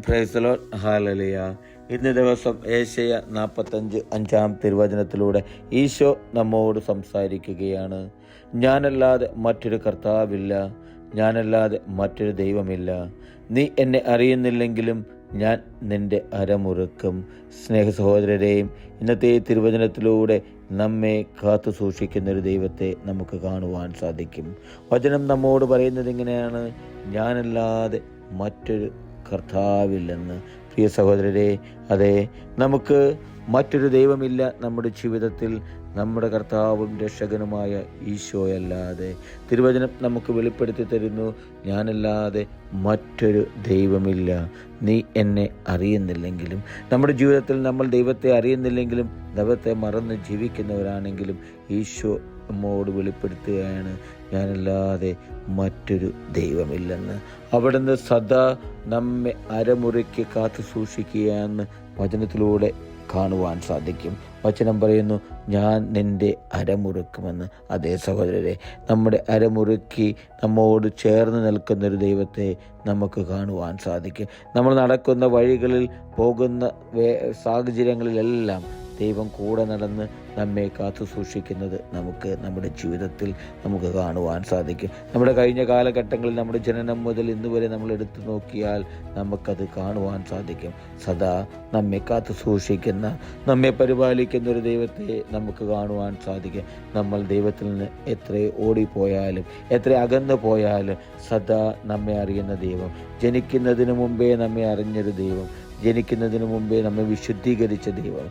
Praise the Lord. Hallelujah. ഇന്ന് ദിവസം ഏശയ്യ 45 തിരുവചനത്തിലൂടെ ഈശോ നമ്മോട് സംസാരിക്കുകയാണ്. ഞാനല്ലാതെ മറ്റൊരു കർത്താവില്ല, ഞാനല്ലാതെ മറ്റൊരു ദൈവമില്ല. നീ എന്നെ അറിയുന്നില്ലെങ്കിലും ഞാൻ നിന്റെ അരമുറുക്കും. സ്നേഹ സഹോദരരെയും ഇന്നത്തെ തിരുവചനത്തിലൂടെ നമ്മെ കാത്തു സൂക്ഷിക്കുന്നൊരു ദൈവത്തെ നമുക്ക് കാണുവാൻ സാധിക്കും. വചനം നമ്മോട് പറയുന്നത് ഇങ്ങനെയാണ്: ഞാനല്ലാതെ മറ്റൊരു കർത്താവില്ലെന്ന്. പ്രിയ സഹോദരരെ, അതെ, നമുക്ക് മറ്റൊരു ദൈവമില്ല നമ്മുടെ ജീവിതത്തിൽ, നമ്മുടെ കർത്താവും രക്ഷകനുമായ ഈശോയല്ലാതെ. തിരുവചനം നമുക്ക് വെളിപ്പെടുത്തി തരുന്നു, ഞാനല്ലാതെ മറ്റൊരു ദൈവമില്ല. നീ എന്നെ അറിയുന്നില്ലെങ്കിലും, നമ്മുടെ ജീവിതത്തിൽ നമ്മൾ ദൈവത്തെ അറിയുന്നില്ലെങ്കിലും, ദൈവത്തെ മറന്ന് ജീവിക്കുന്നവരാണെങ്കിലും ഈശോ നമ്മോട് വെളിപ്പെടുത്തുകയാണ്, ഞാനല്ലാതെ മറ്റൊരു ദൈവമില്ലെന്ന്. അവിടുന്ന് സദാ നമ്മെ അരമുറയ്ക്ക് കാത്തു സൂക്ഷിക്കുകയെന്ന് വചനത്തിലൂടെ കാണുവാൻ സാധിക്കും. വചനം പറയുന്നു, ഞാൻ നിന്റെ അരമുറുക്കുമെന്ന്. അതേ സഹോദരരെ, നമ്മുടെ അരമുറുക്കി നമ്മോട് ചേർന്ന് നിൽക്കുന്നൊരു ദൈവത്തെ നമുക്ക് കാണുവാൻ സാധിക്കും. നമ്മൾ നടക്കുന്ന വഴികളിൽ, പോകുന്ന സാഹചര്യങ്ങളിലെല്ലാം ദൈവം കൂടെ നടന്ന് നമ്മെ കാത്തു സൂക്ഷിക്കുന്നത് നമുക്ക് നമ്മുടെ ജീവിതത്തിൽ നമുക്ക് കാണുവാൻ സാധിക്കും. നമ്മുടെ കഴിഞ്ഞ കാലഘട്ടങ്ങളിൽ, നമ്മുടെ ജനനം മുതൽ ഇന്ന് വരെ നമ്മൾ എടുത്തു നോക്കിയാൽ നമുക്കത് കാണുവാൻ സാധിക്കും. സദാ നമ്മെ കാത്തു സൂക്ഷിക്കുന്ന, നമ്മെ പരിപാലിക്കുന്ന ഒരു ദൈവത്തെ നമുക്ക് കാണുവാൻ സാധിക്കും. നമ്മൾ ദൈവത്തിൽ നിന്ന് എത്ര ഓടിപ്പോയാലും, എത്ര അകന്നു പോയാലും, സദാ നമ്മെ അറിയുന്ന ദൈവം, ജനിക്കുന്നതിന് മുമ്പേ നമ്മെ അറിഞ്ഞൊരു ദൈവം, ജനിക്കുന്നതിന് മുമ്പേ നമ്മെ വിശുദ്ധീകരിച്ച ദൈവം,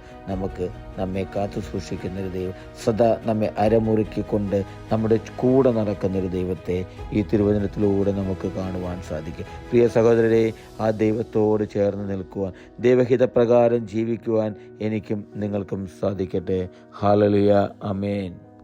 നമ്മെ കാത്തു സൂക്ഷിക്കുന്നൊരു ദൈവം, സദാ നമ്മെ അരമുറുക്കിക്കൊണ്ട് നമ്മുടെ കൂടെ നടക്കുന്നൊരു ദൈവത്തെ ഈ തിരുവചനത്തിലൂടെ നമുക്ക് കാണുവാൻ സാധിക്കും. പ്രിയ സഹോദരരെ, ആ ദൈവത്തോട് ചേർന്ന് നിൽക്കുവാൻ, ദൈവഹിതപ്രകാരം ജീവിക്കുവാൻ എനിക്കും നിങ്ങൾക്കും സാധിക്കട്ടെ. ഹല്ലേലൂയ. ആമേൻ.